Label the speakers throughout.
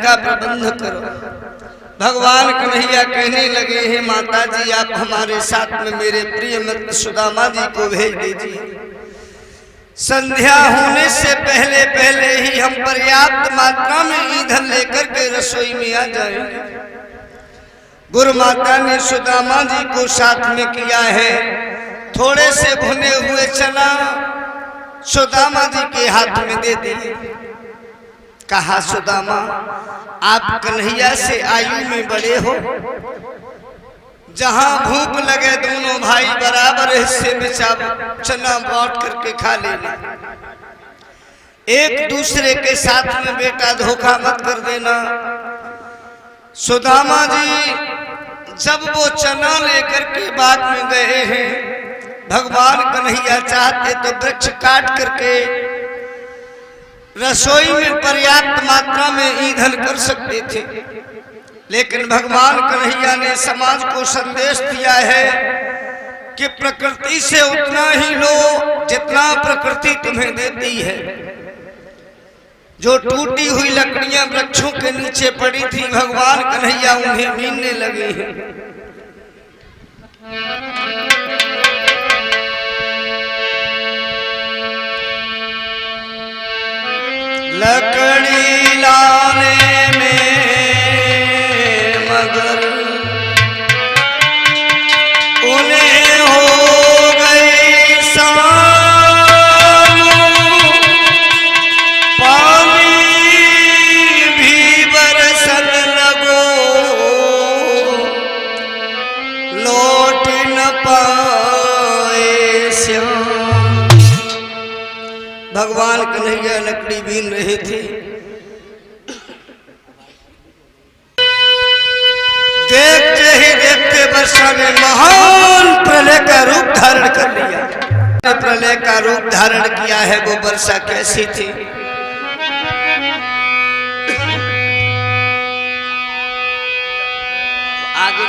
Speaker 1: का प्रबंध करो। भगवान कन्हैया कहने लगे, हे माता जी आप हमारे साथ में मेरे प्रिय मित्र सुदामा जी को भेज दीजिए। संध्या होने से पहले पहले ही हम पर्याप्त मात्रा में ईंधन लेकर के रसोई में आ जाएंगे। गुरु माता ने सुदामा जी को साथ में किया है। थोड़े से भुने हुए चना सुदामा जी के हाथ में दे दिए। कहा, सुदामा आप कन्हैया से आयु में बड़े हो, जहां भूख लगे दोनों भाई बराबर हिस्से में चना बांट करके खा लेना। एक दूसरे के साथ में बेटा धोखा मत कर देना। सुदामा जी जब वो चना लेकर के बाद में गए हैं, भगवान कन्हैया चाहते तो वृक्ष काट करके रसोई में पर्याप्त मात्रा में ईंधन कर सकते थे, लेकिन भगवान कन्हैया ने समाज को संदेश दिया है कि प्रकृति से उतना ही लो जितना प्रकृति तुम्हें देती है। जो टूटी हुई लकड़ियां वृक्षों के नीचे पड़ी थी, भगवान कन्हैया उन्हें बीनने लगे हैं। लकड़ी लाने में मगर उन्हें हो गई शाम, पानी भी बरसन लगो, लौट न पाए श्याम। भगवान कन्हैया लकड़ी बीन रहे थे। देखते ही देखते वर्षा ने महान प्रलय का रूप धारण कर लिया। प्रलय का रूप धारण किया है। वो वर्षा कैसी थी? आगे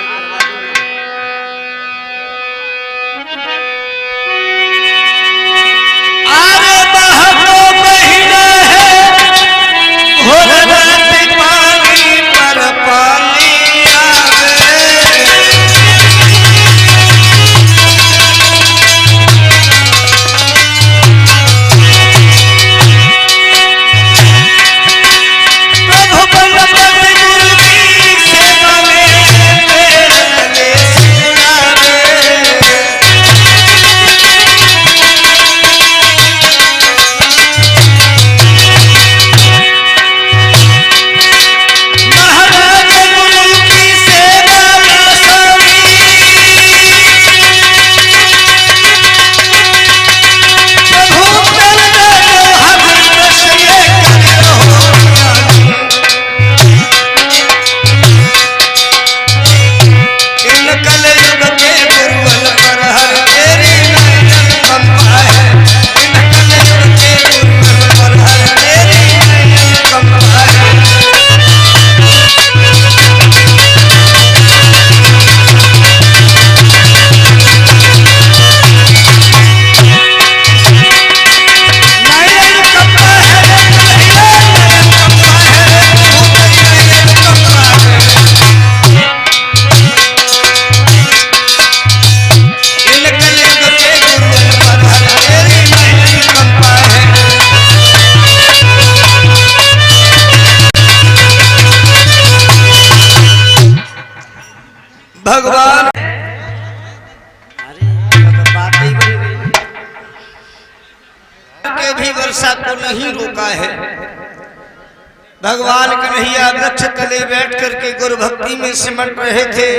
Speaker 1: भगवान के भी वर्षा को नहीं रोका है। भगवान कन्हैया वृक्ष तले बैठ करके गुरु भक्ति में सिमट रहे थे।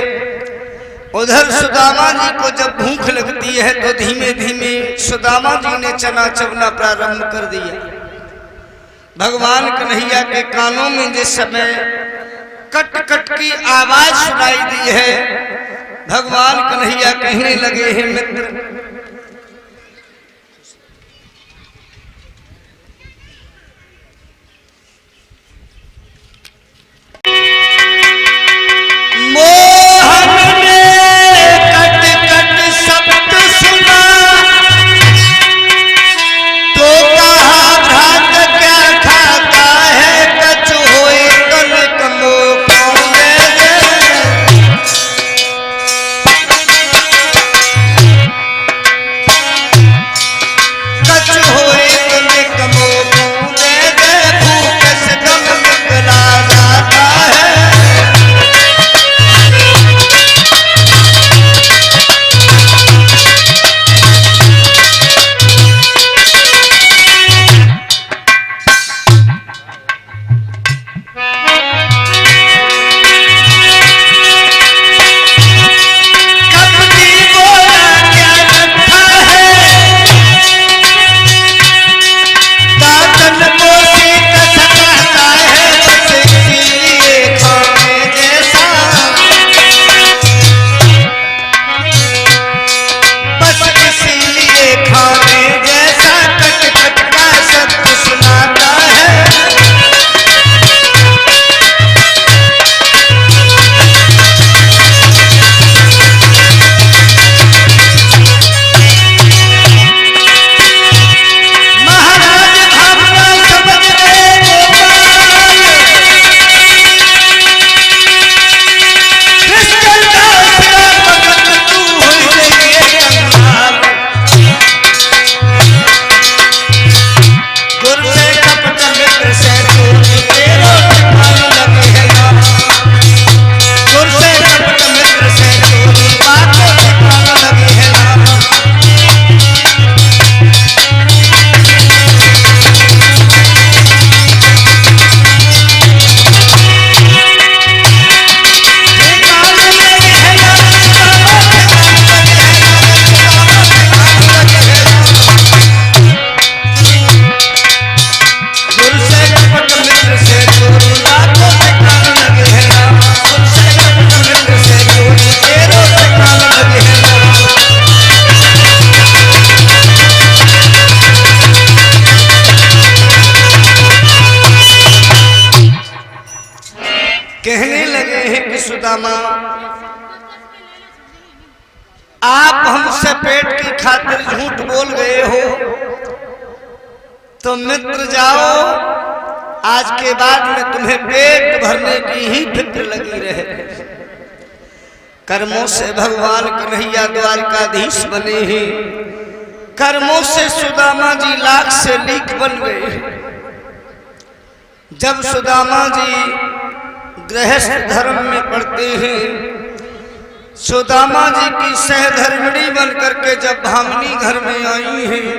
Speaker 1: उधर सुदामा जी को जब भूख लगती है तो धीमे धीमे सुदामा जी ने चना चबना प्रारंभ कर दिया। भगवान कन्हैया के कानों में जिस समय कट कट की आवाज सुनाई दी है, भगवान कन्हैया कहने लगे, हैं मित्र कहने लगे हैं कि सुदामा, आप हमसे पेट की खातिर झूठ बोल गए हो, तो मित्र जाओ, आज के बाद में तुम्हें पेट भरने की ही फिक्र लगी रहे। कर्मों से भगवान कन्हैया द्वारकाधीश बने हैं, कर्मों से सुदामा जी लाख से लीक बन गए। जब सुदामा जी गृहस्थ धर्म में पड़ते हैं, सुदामा जी की सहधर्मिणी बन करके जब भामिनी घर में आई हैं,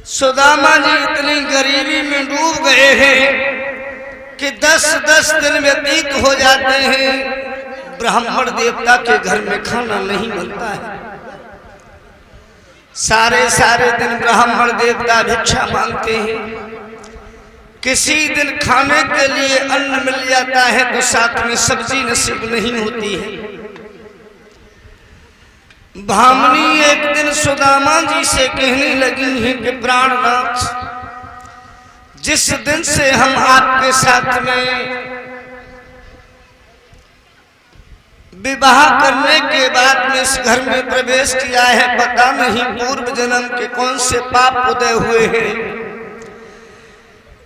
Speaker 1: सुदामा जी इतनी गरीबी में डूब गए हैं कि 10-10 दिन व्यतीत हो जाते हैं, ब्राह्मण देवता के घर में खाना नहीं बनता है। सारे सारे दिन ब्राह्मण देवता भिक्षा मांगते हैं, किसी दिन खाने के लिए अन्न मिल जाता है तो साथ में सब्जी नसीब नहीं होती है। भामिनी एक दिन सुदामा जी से कहने लगी है कि प्राणनाथ, जिस दिन से हम आपके साथ में विवाह करने के बाद में इस घर में प्रवेश किया है, पता नहीं पूर्व जन्म के कौन से पाप उदय हुए हैं,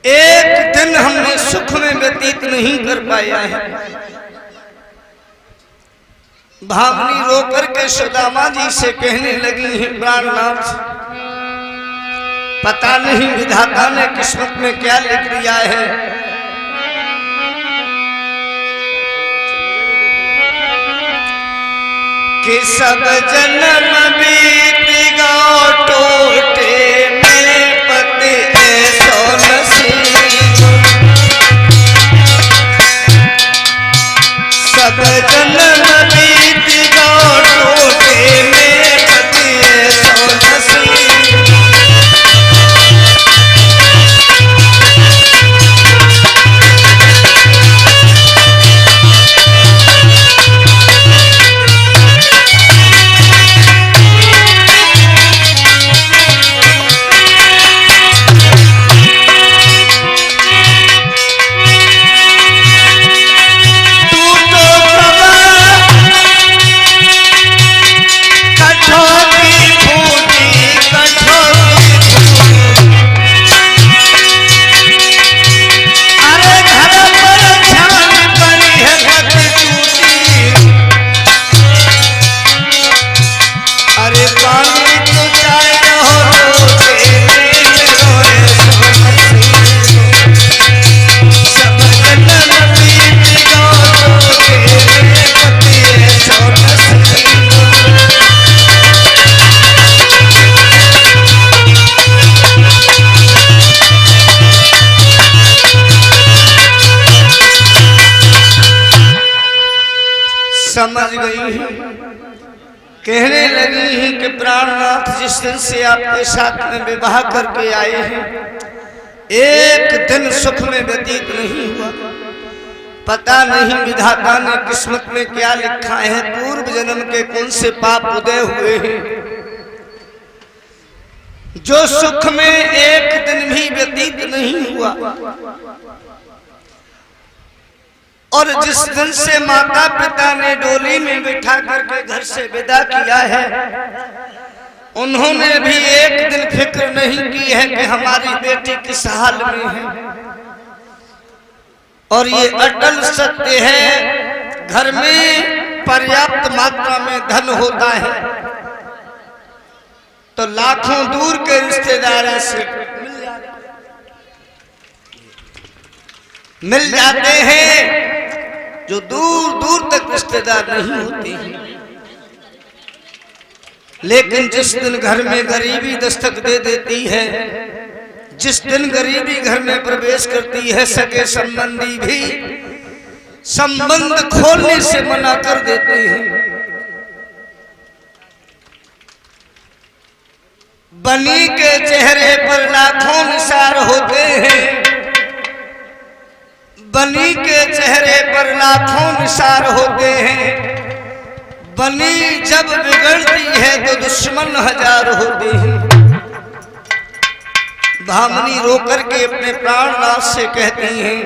Speaker 1: एक दिन हमने सुख में व्यतीत नहीं कर पाया है। भामिनी रो करके सुदामा जी से कहने लगी है, प्राणनाथ, पता नहीं विधाता ने किस्मत में क्या लिख दिया है, कि सब जन्म बीत गो टोटे में पति ऐसो नसीब, सब जन्म बीत गो टोटे में पति ऐसो नसीब। समझ गई, कहने लगी हैं कि प्राणनाथ, जिस दिन से आपके साथ में विवाह करके आए हैं, एक दिन सुख में व्यतीत नहीं हुआ, पता नहीं विधाता ने किस्मत में क्या लिखा है, पूर्व जन्म के कौन से पाप उदय हुए हैं, जो सुख में एक दिन भी व्यतीत नहीं हुआ। और जिस दिन से माता पिता ने डोली में बिठा करके घर से विदा किया है, उन्होंने भी एक दिन फिक्र नहीं की है कि हमारी बेटी किस हाल में है। और ये अटल सत्य है, घर में पर्याप्त मात्रा में धन होता है तो लाखों दूर के रिश्तेदार ऐसे मिल जाते हैं जो दूर दूर तक रिश्तेदार नहीं होते हैं। लेकिन जिस दिन घर में गरीबी दस्तक दे देती है, जिस दिन गरीबी घर में प्रवेश करती है, सगे संबंधी भी संबंध खोलने से मना कर देते हैं। बनी के चेहरे पर लाखों निशान होते हैं, बनी के चेहरे पर लाखों निशान होते हैं, बनी जब बिगड़ती है तो दुश्मन हजार होते हैं। भामिनी रोकर के अपने प्राणनाथ से कहती हैं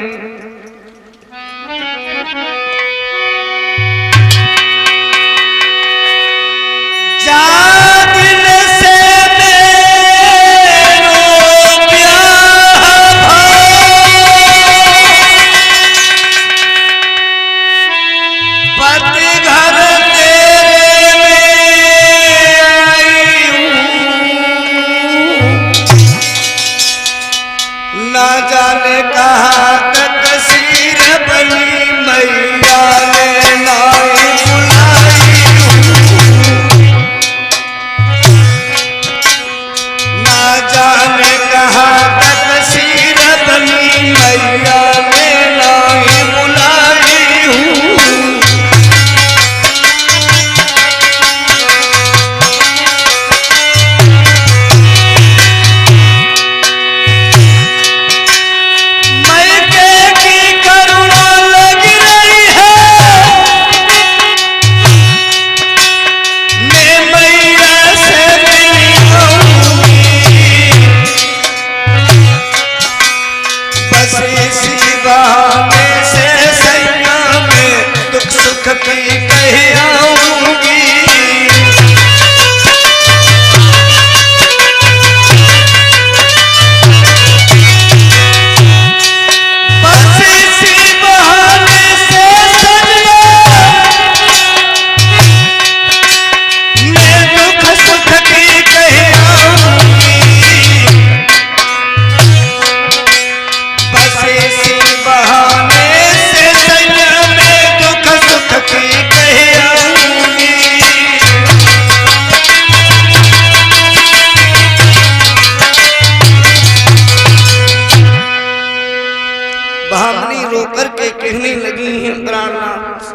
Speaker 1: होकर के कहने लगी हैं प्राणनाथ,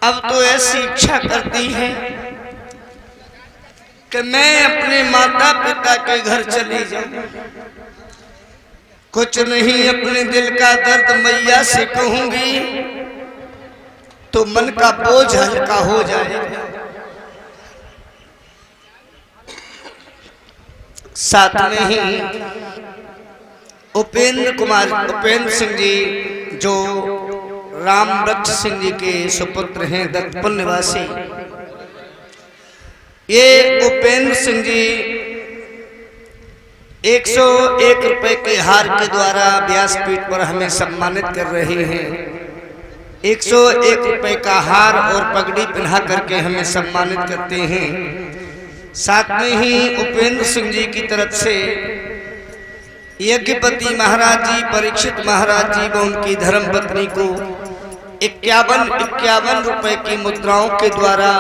Speaker 1: अब तो ऐसी इच्छा करती है कि मैं अपने माता पिता के घर चली जाऊं, कुछ नहीं अपने दिल का दर्द मैया से कहूंगी तो मन का बोझ हल्का हो जाएगा। साथ में ही उपेंद्र सिंह जी जो रामवृक्ष सिंह जी के सुपुत्र हैं दत्तपुर निवासी, ये उपेंद्र सिंह जी 101 रुपए के हार के द्वारा व्यासपीठ पर हमें सम्मानित कर रहे हैं। 101 रुपए का हार और पगड़ी पहना करके हमें सम्मानित करते हैं। साथ में ही उपेंद्र सिंह जी की तरफ से यज्ञपति महाराज जी, परीक्षित महाराज जी व उनकी धर्मपत्नी को 51 रुपए की मुद्राओं के द्वारा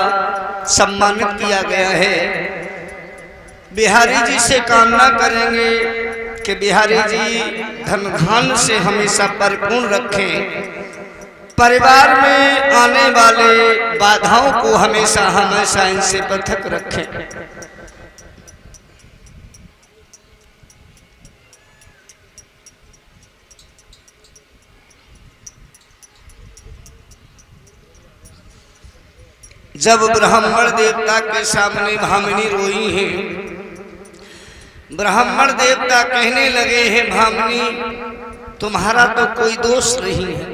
Speaker 1: सम्मानित किया गया है। बिहारी जी से कामना करेंगे कि बिहारी जी धन धान से हमेशा परिपूर्ण रखें, परिवार में आने वाले बाधाओं को हमेशा इनसे पृथक रखें। जब ब्राह्मण देवता के सामने भामिनी रोई हैं, ब्राह्मण देवता कहने लगे हैं भामिनी तुम्हारा तो कोई दोष नहीं है,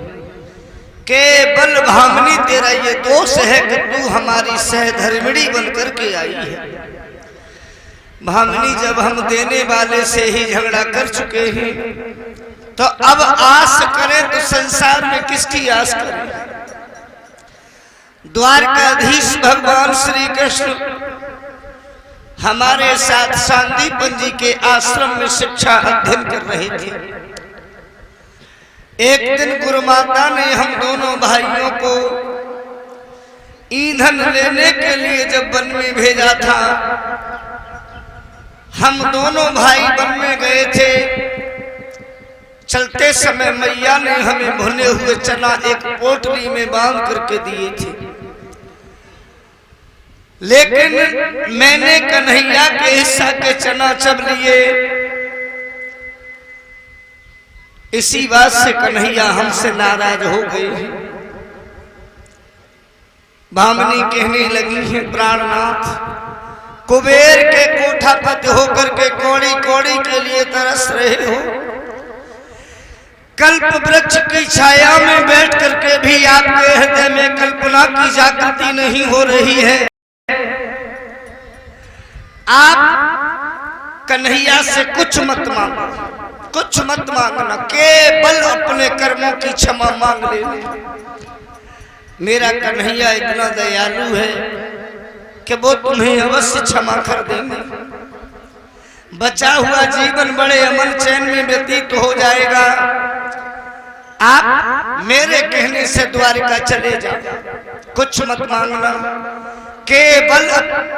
Speaker 1: केवल भामिनी तेरा ये दोष है कि तू हमारी सहधर्मिणी बनकर के आई है। भामिनी जब हम देने वाले से ही झगड़ा कर चुके हैं तो अब आस करें तो संसार में किसकी आस करें। द्वारकाधीश भगवान श्री कृष्ण हमारे साथ शांतिपन जी के आश्रम में शिक्षा अध्ययन कर रहे थे। एक दिन गुरु माता ने हम दोनों भाइयों को ईंधन लेने के लिए जब वन में भेजा था, हम दोनों भाई वन में गए थे। चलते समय मैया ने हमें भुने हुए चना एक पोटली में बांध करके दिए थे, लेकिन मैंने कन्हैया के हिस्सा के चना चब लिए। इसी बात से कन्हैया हमसे नाराज हो गए। भामिनी कहने लगी है प्राणनाथ, कुबेर के कोठापति होकर के कौड़ी कौड़ी के लिए तरस रहे हो, कल्प वृक्ष की छाया में बैठ करके भी आपके हृदय में कल्पना की जागृति नहीं हो रही है। आप कन्हैया से कुछ मत मांगो, कुछ मत मांगना, केवल अपने कर्मों की क्षमा मांग लेना। मेरा कन्हैया इतना दयालु है कि वो तुम्हें अवश्य क्षमा कर देंगे। बचा हुआ जीवन बड़े अमन चैन में व्यतीत हो जाएगा। आप मेरे कहने से द्वारिका चले जाओ, कुछ मत मांगना, केवल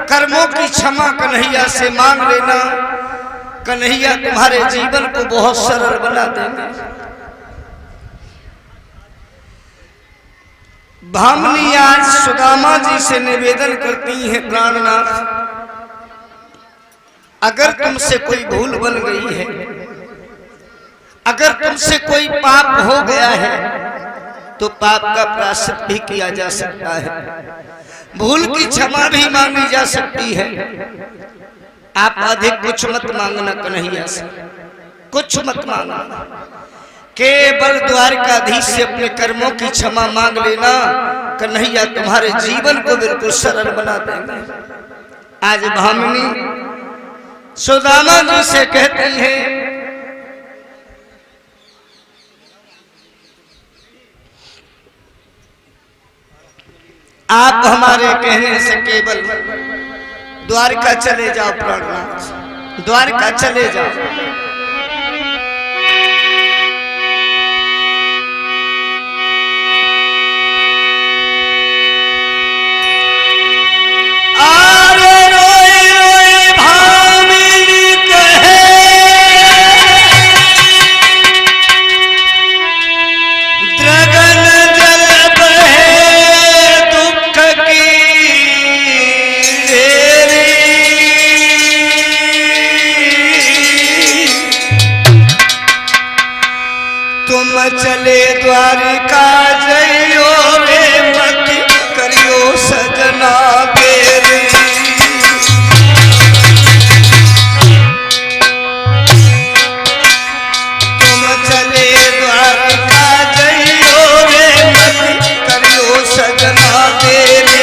Speaker 1: कर्मों की क्षमा कन्हैया से मांग लेना। कन्हैया तुम्हारे जीवन को बहुत सरल बना देंगे। भामिनी आज सुदामा जी से निवेदन करती हैं प्राणनाथ, अगर तुमसे कोई भूल बन गई है, अगर तुमसे कोई पाप हो गया है तो पाप का प्रायश्चित भी किया जा सकता है, भूल की क्षमा भी मांगी जा सकती है। आप अधिक कुछ मत मांगना कन्हैया से, कुछ मत मांगना, केवल द्वारकाधीश से अपने कर्मों की क्षमा मांग लेना। कन्हैया तुम्हारे जीवन को बिल्कुल सरल बना देंगे। आज भामिनी सुदामा जी से कहती है आप हमारे कहने से केवल द्वारका चले जाओ प्राणनाथ, द्वारका चले जाओ। चले द्वारिका जइयो रे मत करियो सजना तेरी। तुम चले द्वारिका जइयो रे मत करियो सजना तेरी।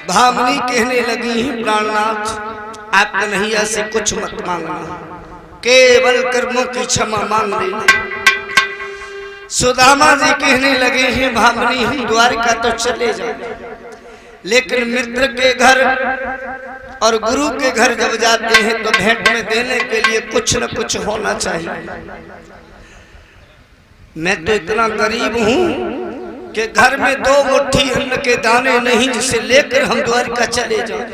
Speaker 1: भामनी कहने लगी है प्राणनाथ आप कन्हैया से कुछ मत मांगना, केवल कर्मों की क्षमा मांग लेना। सुदामा जी कहने लगे हैं भामनी हम द्वारका तो चले जाए, लेकिन मित्र के घर और गुरु के घर जब जाते हैं तो भेंट में देने के लिए कुछ न कुछ होना चाहिए। मैं तो इतना गरीब हूं कि घर में 2 मुट्ठी अन्न के दाने नहीं जिसे लेकर हम द्वारका चले जाए।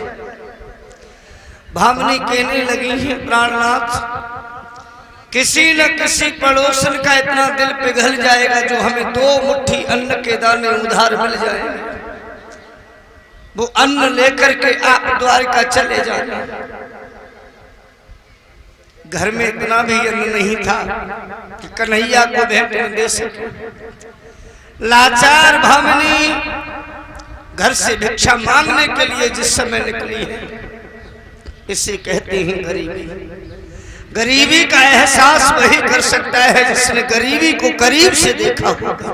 Speaker 1: भामनी कहने लगी है प्राणनाथ किसी न किसी पड़ोसन का इतना दिल पिघल जाएगा जो हमें 2 मुट्ठी अन्न के दाने उधार मिल जाएंगे, वो अन्न लेकर के आप द्वारका चले जाना। घर में इतना भी अन्न नहीं था कि कन्हैया को भेंट में दे सके। लाचार भामनी घर से भिक्षा मांगने के लिए जिस समय निकली है, इसे कहते हैं गरीबी। गरीबी का एहसास वही कर सकता है जिसने गरीबी को करीब से देखा होगा।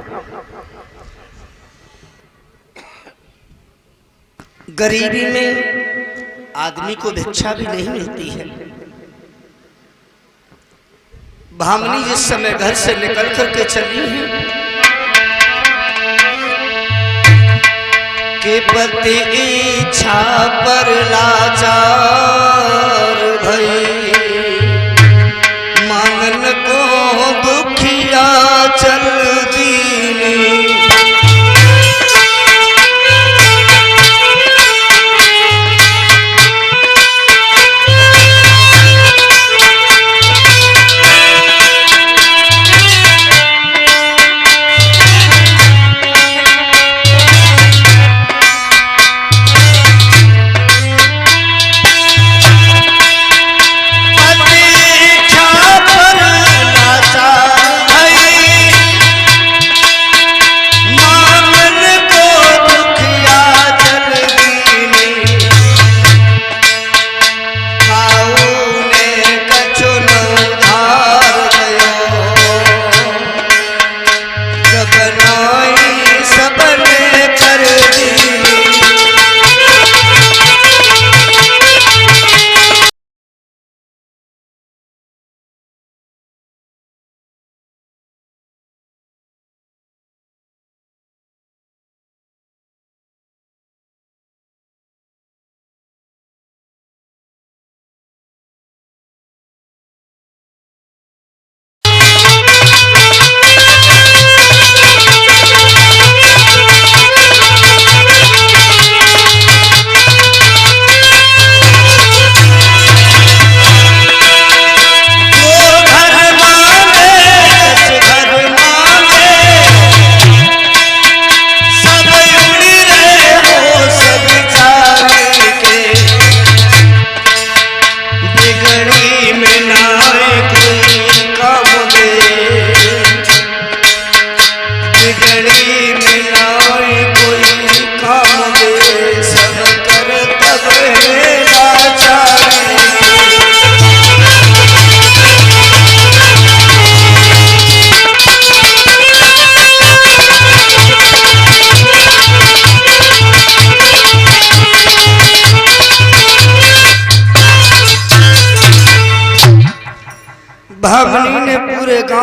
Speaker 1: गरीबी में आदमी को भिक्षा भी नहीं मिलती है। भामनी जिस समय घर से निकल करके चली है के पति इच्छा पर लाचार भई मांगन को दुखिया चल दीनी।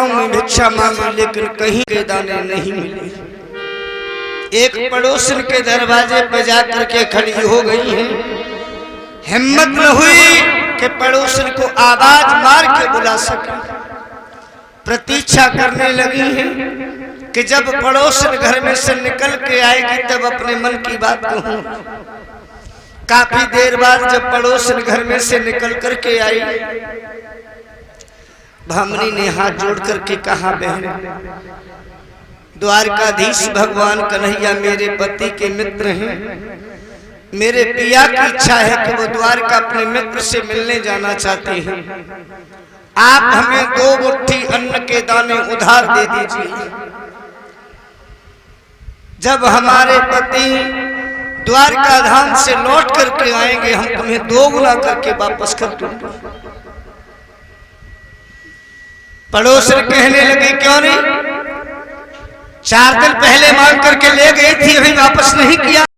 Speaker 1: गांव में भिक्षा मांगी लेकिन कहीं के दाने नहीं मिले। एक पड़ोसन के दरवाजे पर जाकर के खड़ी हो गई हैं। हिम्मत न हुई कि पड़ोसन को आवाज मार के बुला सके। प्रतीक्षा करने लगी हैं कि जब पड़ोसन घर में से निकल के आएगी तब अपने मन की बात कहूं। काफी देर बाद जब पड़ोसन घर में से निकल करके आई, भामनी ने हाथ जोड़ करके कहा, बहन, द्वारकाधीश भगवान कन्हैया मेरे पति के मित्र हैं। मेरे पिया की इच्छा है कि वो द्वारका अपने मित्र से मिलने जाना चाहते हैं। आप हमें 2 मुट्ठी अन्न के दाने उधार दे दीजिए। जब हमारे पति द्वारका धाम से लौट करके आएंगे हम तुम्हें 2 गुना करके वापस कर दूंगा। पड़ोसन कहने लगे, क्यों नहीं? 4 दिन पहले मांग करके ले गई थी, अभी वापस नहीं किया।